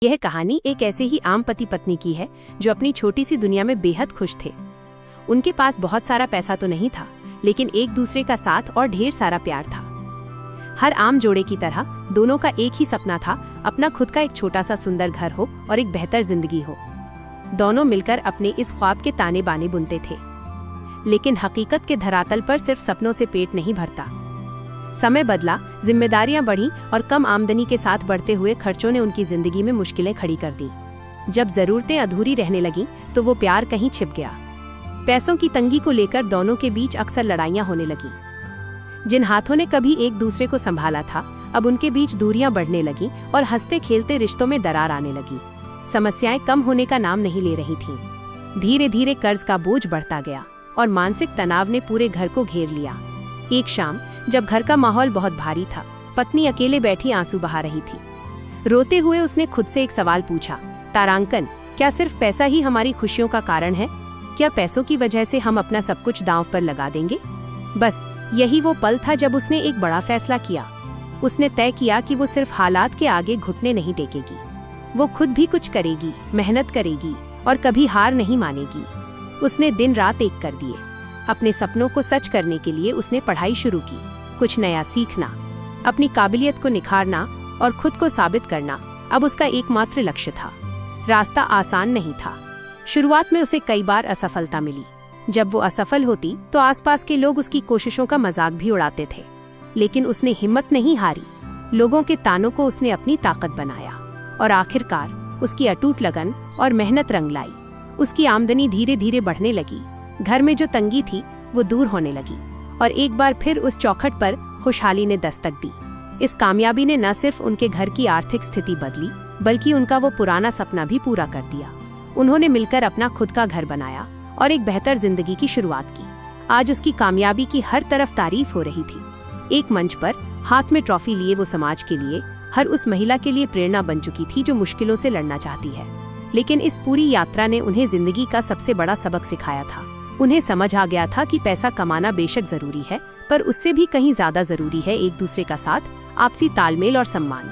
यह कहानी एक ऐसे ही आम पति पत्नी की है जो अपनी छोटी सी दुनिया में बेहद खुश थे। उनके पास बहुत सारा पैसा तो नहीं था, लेकिन एक दूसरे का साथ और ढेर सारा प्यार था। हर आम जोड़े की तरह दोनों का एक ही सपना था, अपना खुद का एक छोटा सा सुंदर घर हो और एक बेहतर जिंदगी हो। दोनों मिलकर अपने इस ख्वाब के ताने बाने बुनते थे, लेकिन हकीकत के धरातल पर सिर्फ सपनों से पेट नहीं भरता। समय बदला, जिम्मेदारियां बढ़ीं और कम आमदनी के साथ बढ़ते हुए खर्चों ने उनकी जिंदगी में मुश्किलें खड़ी कर दी। जब जरूरतें अधूरी रहने लगीं, तो वो प्यार कहीं छिप गया। पैसों की तंगी को लेकर दोनों के बीच अक्सर लड़ाइयां होने लगीं। जिन हाथों ने कभी एक दूसरे को संभाला था, अब उनके बीच दूरियां बढ़ने लगीं और हंसते खेलते रिश्तों में दरार आने लगी। समस्याएं कम होने का नाम नहीं ले रही थीं। धीरे धीरे कर्ज का बोझ बढ़ता गया और मानसिक तनाव ने पूरे घर को घेर लिया। एक शाम जब घर का माहौल बहुत भारी था, पत्नी अकेले बैठी आंसू बहा रही थी। रोते हुए उसने खुद से एक सवाल पूछा, तारांकन, क्या सिर्फ पैसा ही हमारी खुशियों का कारण है? क्या पैसों की वजह से हम अपना सब कुछ दांव पर लगा देंगे? बस यही वो पल था जब उसने एक बड़ा फैसला किया। उसने तय किया कि वो सिर्फ हालात के आगे घुटने नहीं टेकेगी। वो खुद भी कुछ करेगी, मेहनत करेगी और कभी हार नहीं मानेगी। उसने दिन रात एक कर दिए। अपने सपनों को सच करने के लिए उसने पढ़ाई शुरू की। कुछ नया सीखना, अपनी काबिलियत को निखारना और खुद को साबित करना अब उसका एकमात्र लक्ष्य था। रास्ता आसान नहीं था। शुरुआत में उसे कई बार असफलता मिली। जब वो असफल होती तो आसपास के लोग उसकी कोशिशों का मजाक भी उड़ाते थे, लेकिन उसने हिम्मत नहीं हारी। लोगों के तानों को उसने अपनी ताकत बनाया और आखिरकार उसकी अटूट लगन और मेहनत रंग लाई। उसकी आमदनी धीरे धीरे बढ़ने लगी। घर में जो तंगी थी वो दूर होने लगी और एक बार फिर उस चौखट पर खुशहाली ने दस्तक दी। इस कामयाबी ने न सिर्फ उनके घर की आर्थिक स्थिति बदली, बल्कि उनका वो पुराना सपना भी पूरा कर दिया। उन्होंने मिलकर अपना खुद का घर बनाया और एक बेहतर जिंदगी की शुरुआत की। आज उसकी कामयाबी की हर तरफ तारीफ हो रही थी। एक मंच पर हाथ में ट्रॉफी लिए वो समाज के लिए, हर उस महिला के लिए प्रेरणा बन चुकी थी जो मुश्किलों से लड़ना चाहती है। लेकिन इस पूरी यात्रा ने उन्हें जिंदगी का सबसे बड़ा सबक सिखाया था। उन्हें समझ आ गया था कि पैसा कमाना बेशक जरूरी है, पर उससे भी कहीं ज्यादा जरूरी है एक दूसरे का साथ, आपसी तालमेल और सम्मान।